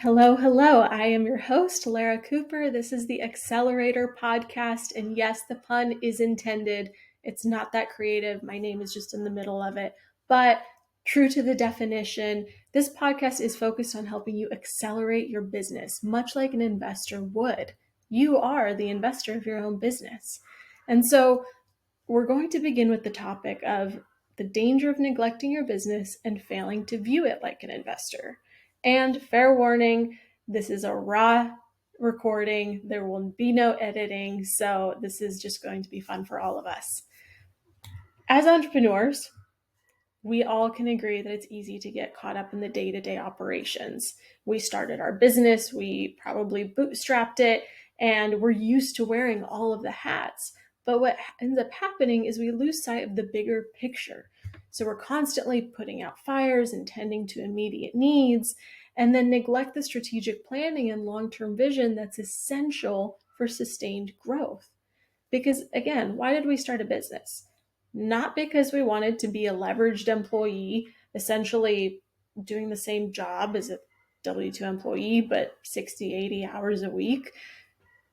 Hello, hello. I am your host, Lera Kooper. This is the Accelerator podcast. And yes, the pun is intended. It's not that creative. My name is just in the middle of it. But true to the definition, this podcast is focused on helping you accelerate your business, much like an investor would. You are the investor of your own business. And so we're going to begin with the topic of the danger of neglecting your business and failing to view it like an investor. And fair warning, this is a raw recording. There will be no editing. So this is just going to be fun for all of us. As entrepreneurs, we all can agree that it's easy to get caught up in the day-to-day operations. We started our business, we probably bootstrapped it, and we're used to wearing all of the hats. But what ends up happening is we lose sight of the bigger picture. So we're constantly putting out fires and tending to immediate needs, and then neglect the strategic planning and long-term vision that's essential for sustained growth. Because again, why did we start a business? Not because we wanted to be a leveraged employee, essentially doing the same job as a W-2 employee, but 60, 80 hours a week.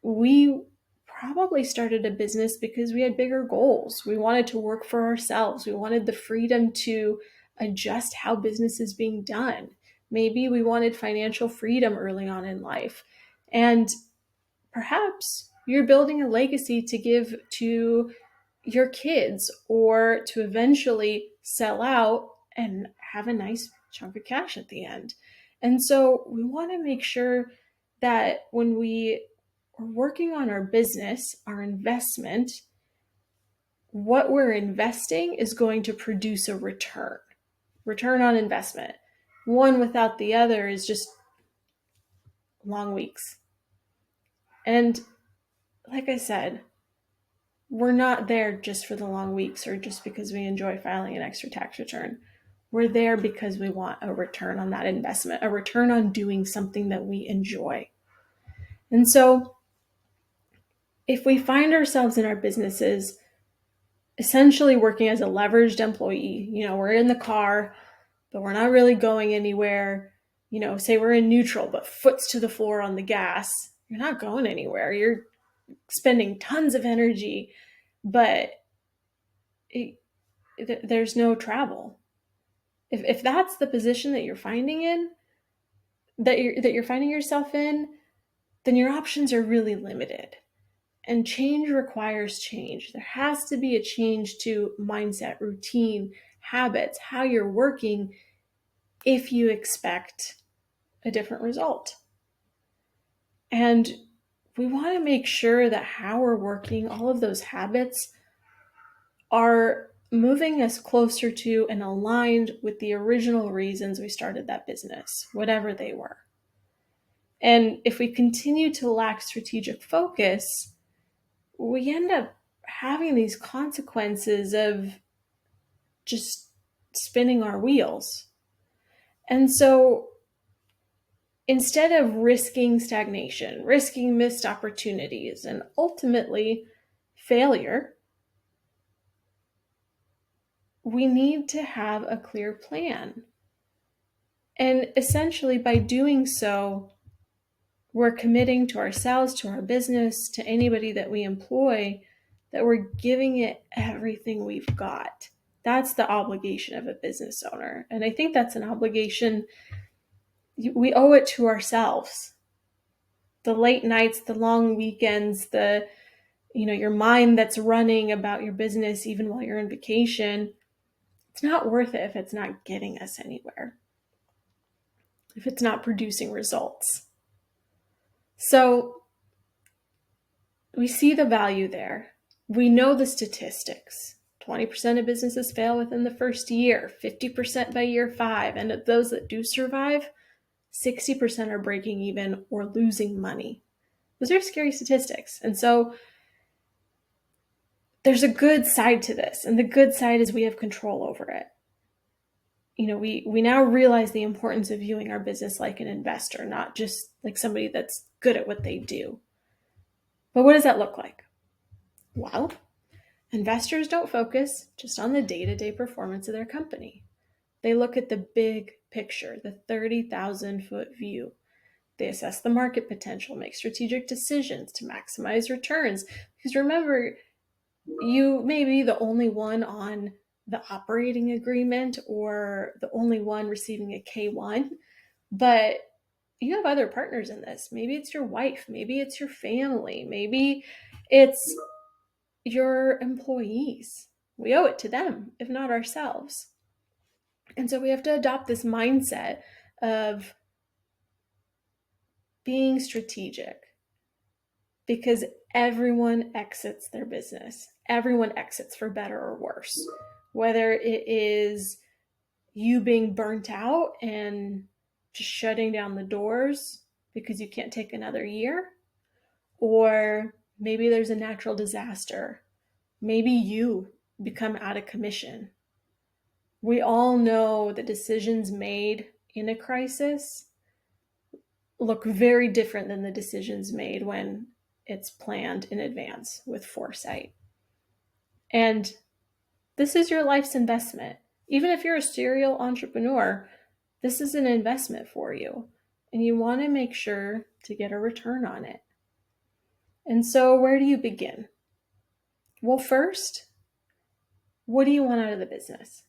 We probably started a business because we had bigger goals. We wanted to work for ourselves. We wanted the freedom to adjust how business is being done. Maybe we wanted financial freedom early on in life. And perhaps you're building a legacy to give to your kids or to eventually sell out and have a nice chunk of cash at the end. And so we want to make sure that when we are working on our business, our investment, what we're investing is going to produce a return on investment. One without the other is just long weeks. And like I said, we're not there just for the long weeks or just because we enjoy filing an extra tax return. We're there because we want a return on that investment, a return on doing something that we enjoy. And so if we find ourselves in our businesses essentially working as a leveraged employee, we're in the car, but we're not really going anywhere. Say we're in neutral, but foot's to the floor on the gas. You're not going anywhere. You're spending tons of energy, but there's no travel. If that's the position that you're finding yourself in, then your options are really limited. And change requires change. There has to be a change to mindset, routine, habits, how you're working if you expect a different result. And we want to make sure that how we're working, all of those habits are moving us closer to and aligned with the original reasons we started that business, whatever they were. And if we continue to lack strategic focus, we end up having these consequences of just spinning our wheels. And so instead of risking stagnation, risking missed opportunities, and ultimately failure, we need to have a clear plan. And essentially, by doing so, we're committing to ourselves, to our business, to anybody that we employ, that we're giving it everything we've got. That's the obligation of a business owner. And I think that's an obligation we owe it to ourselves. The late nights, the long weekends, your mind that's running about your business even while you're on vacation, it's not worth it if it's not getting us anywhere, if it's not producing results. So we see the value there. We know the statistics. 20% of businesses fail within the first year, 50% by year 5. And of those that do survive, 60% are breaking even or losing money. Those are scary statistics. And so there's a good side to this. And the good side is we have control over it. We now realize the importance of viewing our business like an investor, not just like somebody that's good at what they do. But what does that look like? Well, investors don't focus just on the day-to-day performance of their company. They look at the big picture, the 30,000-foot view. They assess the market potential, make strategic decisions to maximize returns. Because remember, you may be the only one on the operating agreement or the only one receiving a K1, but you have other partners in this. Maybe it's your wife, maybe it's your family, maybe it's your employees. We owe it to them, if not ourselves. And so we have to adopt this mindset of being strategic, because everyone exits their business. Everyone exits for better or worse. Whether it is you being burnt out and just shutting down the doors because you can't take another year, or maybe there's a natural disaster. Maybe you become out of commission. We all know that decisions made in a crisis look very different than the decisions made when it's planned in advance with foresight. And this is your life's investment. Even if you're a serial entrepreneur, this is an investment for you. And you want to make sure to get a return on it. And so, where do you begin? Well, first, what do you want out of the business?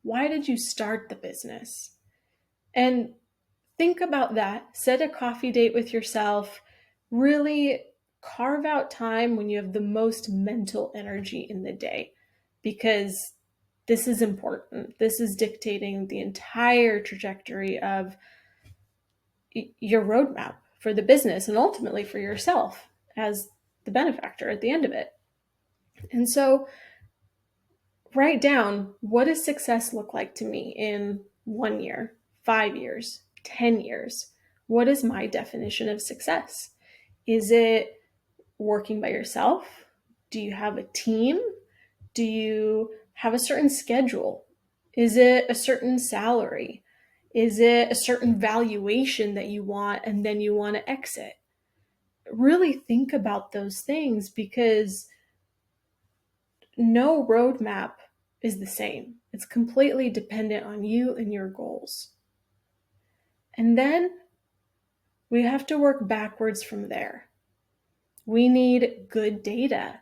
Why did you start the business? And think about that. Set a coffee date with yourself. Really carve out time when you have the most mental energy in the day, because this is important. This is dictating the entire trajectory of your roadmap for the business and ultimately for yourself as the benefactor at the end of it. And so write down, what does success look like to me in 1 year, 5 years, 10 years? What is my definition of success? Is it working by yourself? Do you have a team? Do you have a certain schedule? Is it a certain salary? Is it a certain valuation that you want and then you want to exit? Really think about those things, because no roadmap is the same. It's completely dependent on you and your goals. And then we have to work backwards from there. We need good data.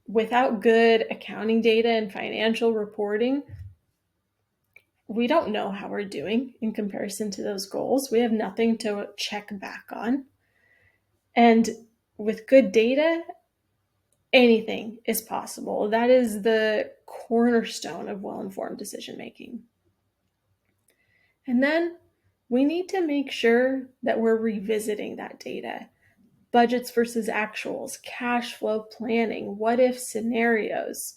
Without good accounting data and financial reporting, we don't know how we're doing in comparison to those goals. We have nothing to check back on. And with good data, anything is possible. That is the cornerstone of well-informed decision making. And then we need to make sure that we're revisiting that data. Budgets versus actuals, cash flow planning, what if scenarios.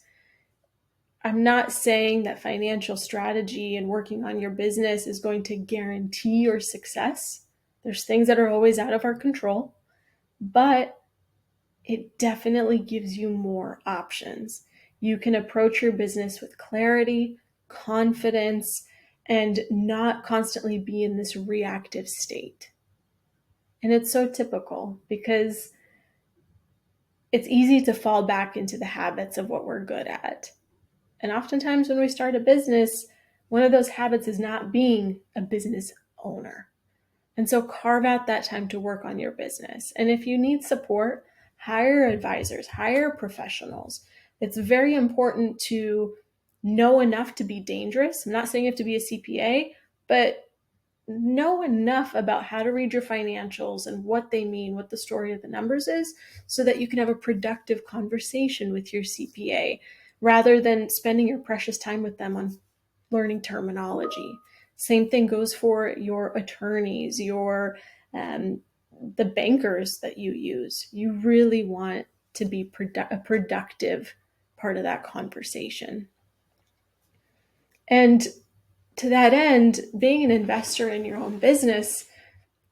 I'm not saying that financial strategy and working on your business is going to guarantee your success. There's things that are always out of our control, but it definitely gives you more options. You can approach your business with clarity, confidence, and not constantly be in this reactive state. And it's so typical because it's easy to fall back into the habits of what we're good at. And oftentimes when we start a business, one of those habits is not being a business owner. And so carve out that time to work on your business. And if you need support, hire advisors, hire professionals. It's very important to know enough to be dangerous. I'm not saying you have to be a CPA, but know enough about how to read your financials and what they mean, what the story of the numbers is, so that you can have a productive conversation with your CPA rather than spending your precious time with them on learning terminology. Same thing goes for your attorneys, the bankers that you use. You really want to be a productive part of that conversation. And to that end, being an investor in your own business,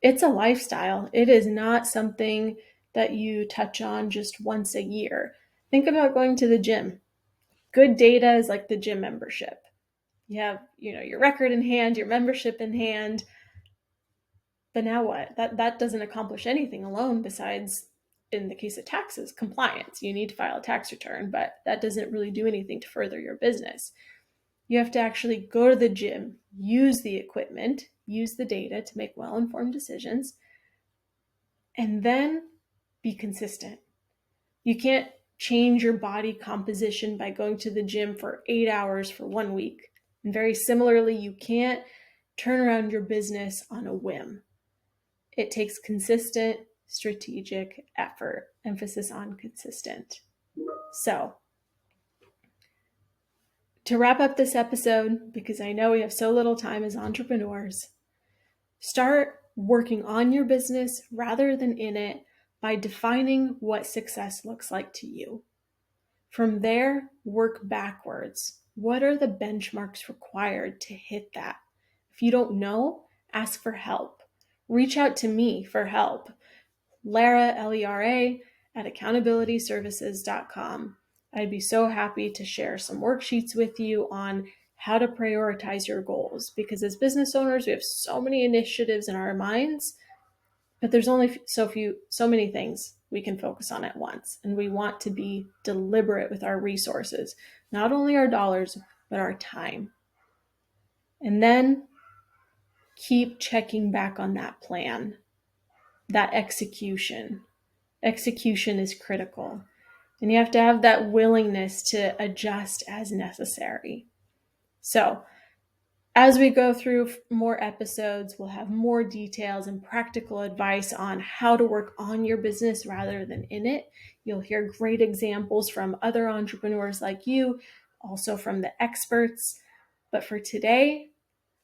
it's a lifestyle. It is not something that you touch on just once a year. Think about going to the gym. Good data is like the gym membership. You have, your record in hand, your membership in hand, but now what? That doesn't accomplish anything alone besides, in the case of taxes, compliance. You need to file a tax return, but that doesn't really do anything to further your business. You have to actually go to the gym, use the equipment, use the data to make well-informed decisions, And then be consistent. You can't change your body composition by going to the gym for 8 hours for 1 week. And very similarly, you can't turn around your business on a whim. It takes consistent, strategic effort, emphasis on consistent. So, to wrap up this episode, because I know we have so little time as entrepreneurs, start working on your business rather than in it by defining what success looks like to you. From there, work backwards. What are the benchmarks required to hit that? If you don't know, ask for help. Reach out to me for help. Lera, Lera, at accountabilityservices.com. I'd be so happy to share some worksheets with you on how to prioritize your goals, because as business owners, we have so many initiatives in our minds, but there's only so many things we can focus on at once. And we want to be deliberate with our resources, not only our dollars, but our time. And then keep checking back on that plan, that execution. Execution is critical. And you have to have that willingness to adjust as necessary. So, as we go through more episodes, we'll have more details and practical advice on how to work on your business rather than in it. You'll hear great examples from other entrepreneurs like you, also from the experts. But for today,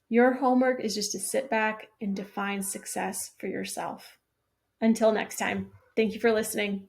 your homework is just to sit back and define success for yourself. Until next time, thank you for listening.